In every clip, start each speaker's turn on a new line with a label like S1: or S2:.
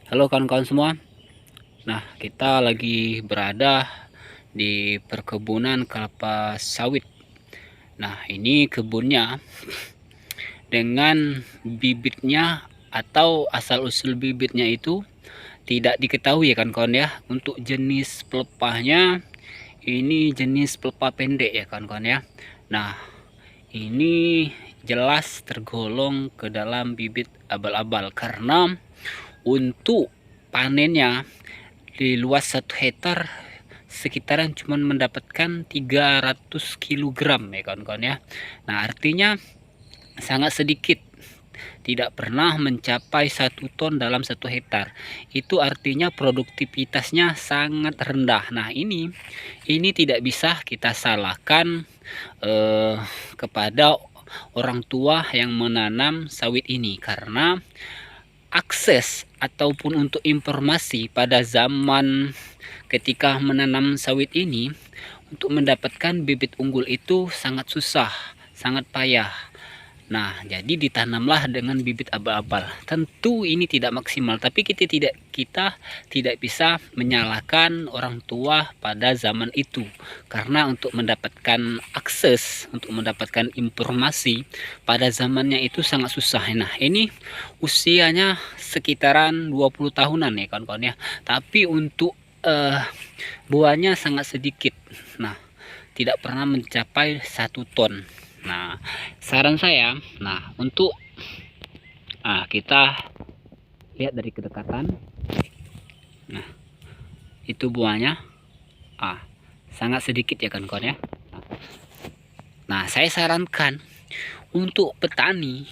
S1: Halo kawan-kawan semua. Nah, kita lagi berada di perkebunan kelapa sawit. Nah, ini kebunnya dengan bibitnya atau asal-usul bibitnya itu tidak diketahui ya kan kawan ya. Untuk jenis pelepahnya ini jenis pelepah pendek ya kawan-kawan ya. Nah, ini jelas tergolong ke dalam bibit abal-abal karena untuk panennya di luas 1 hektar sekitaran cuman mendapatkan 300 kilogram ya kawan-kawan ya. Nah, artinya sangat sedikit, tidak pernah mencapai 1 ton dalam 1 hektar. Itu artinya produktivitasnya sangat rendah. Nah, ini tidak bisa kita salahkan kepada orang tua yang menanam sawit ini, karena akses ataupun untuk informasi pada zaman ketika menanam sawit ini untuk mendapatkan bibit unggul itu sangat susah, sangat payah. Nah, jadi ditanamlah dengan bibit abal-abal. Tentu ini tidak maksimal, tapi kita tidak bisa menyalahkan orang tua pada zaman itu. Karena untuk mendapatkan akses, untuk mendapatkan informasi pada zamannya itu sangat susah. Nah, ini usianya sekitaran 20 tahunan ya kawan-kawan ya. Tapi untuk buahnya sangat sedikit. Nah, tidak pernah mencapai 1 ton. Nah, saran saya, untuk kita lihat dari kedekatan. Nah, itu buahnya sangat sedikit ya kan kawan ya. Nah, saya sarankan untuk petani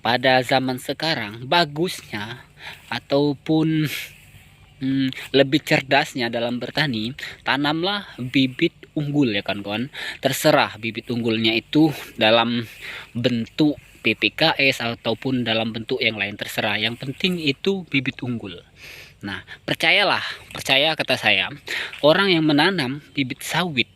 S1: pada zaman sekarang bagusnya ataupun lebih cerdasnya dalam bertani, tanamlah bibit unggul ya kawan-kawan. Terserah bibit unggulnya itu dalam bentuk PPKS ataupun dalam bentuk yang lain, terserah. Yang penting itu bibit unggul. Nah, percaya kata saya, orang yang menanam bibit sawit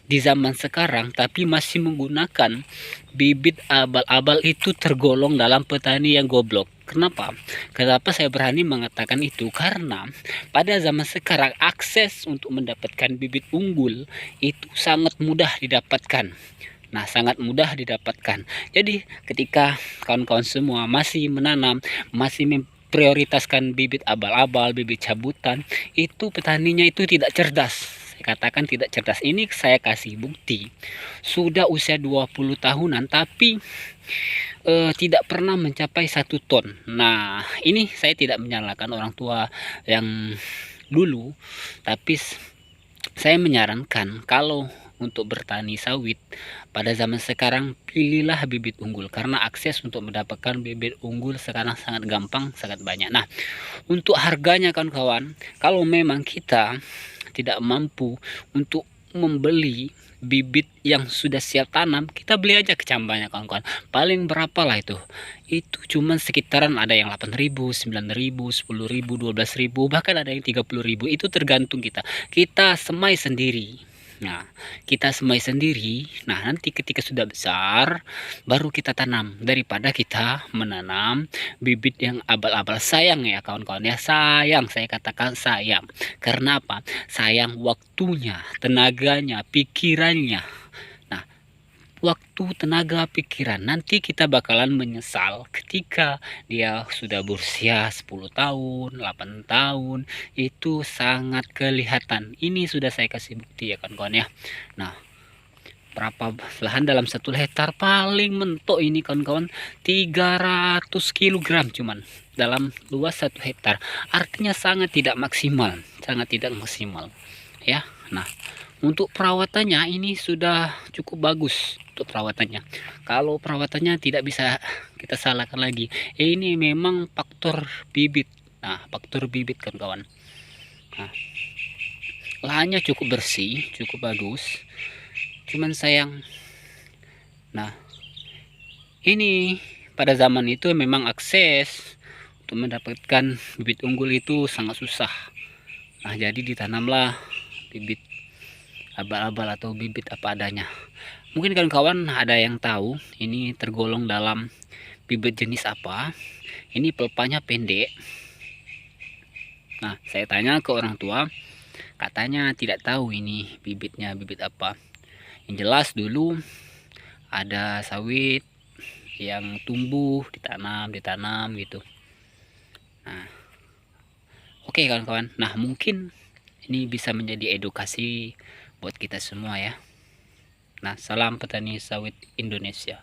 S1: di zaman sekarang tapi masih menggunakan bibit abal-abal itu tergolong dalam petani yang goblok. Kenapa? Kenapa saya berani mengatakan itu? Karena pada zaman sekarang akses untuk mendapatkan bibit unggul itu sangat mudah didapatkan. Nah, sangat mudah didapatkan. Jadi, ketika kawan-kawan semua masih menanam, masih memprioritaskan bibit abal-abal, bibit cabutan, itu petaninya itu tidak cerdas. Saya katakan tidak cerdas. Ini saya kasih bukti. Sudah usia 20 tahunan, tapi tidak pernah mencapai 1 ton. Nah, ini saya tidak menyalahkan orang tua yang dulu, tapi saya menyarankan kalau untuk bertani sawit pada zaman sekarang, pilihlah bibit unggul karena akses untuk mendapatkan bibit unggul sekarang sangat gampang, sangat banyak. Nah, untuk harganya kawan-kawan, kalau memang kita tidak mampu untuk membeli bibit yang sudah siap tanam, kita beli aja kecambahnya kawan-kawan. Paling berapa lah itu cuman sekitaran, ada yang 8.000, 9.000, 10.000, 12.000, bahkan ada yang 30.000. Itu tergantung kita semai sendiri. Nah, kita semai sendiri. Nah, nanti ketika sudah besar baru kita tanam, daripada kita menanam bibit yang abal-abal. Sayang ya kawan-kawan ya, sayang, saya katakan sayang. Karena apa? Sayang waktunya, tenaganya, pikirannya. Nah, waktu, tenaga, pikiran, nanti kita bakalan menyesal ketika dia sudah berusia 10 tahun, 8 tahun. Itu sangat kelihatan. Ini sudah saya kasih bukti ya kawan-kawan ya. Nah, berapa lahan dalam 1 hektar paling mentok ini kawan-kawan 300 kilogram cuman dalam luas 1 hektar. Artinya sangat tidak maksimal, sangat tidak maksimal ya. Nah, untuk perawatannya ini sudah cukup bagus. Untuk perawatannya, kalau perawatannya tidak bisa kita salahkan lagi, ini memang faktor bibit. Nah, faktor bibit kawan-kawan. Nah, lahannya cukup bersih, cukup bagus, cuman sayang. Nah, ini pada zaman itu memang akses untuk mendapatkan bibit unggul itu sangat susah. Nah, jadi ditanamlah bibit abal-abal atau bibit apa adanya. Mungkin kawan-kawan ada yang tahu ini tergolong dalam bibit jenis apa. Ini pelepahnya pendek, Nah, saya tanya ke orang tua, katanya tidak tahu ini bibitnya bibit apa. Yang jelas dulu ada sawit yang tumbuh ditanam gitu. Nah, oke kawan-kawan. Nah, mungkin ini bisa menjadi edukasi buat kita semua ya. Nah, salam petani sawit Indonesia.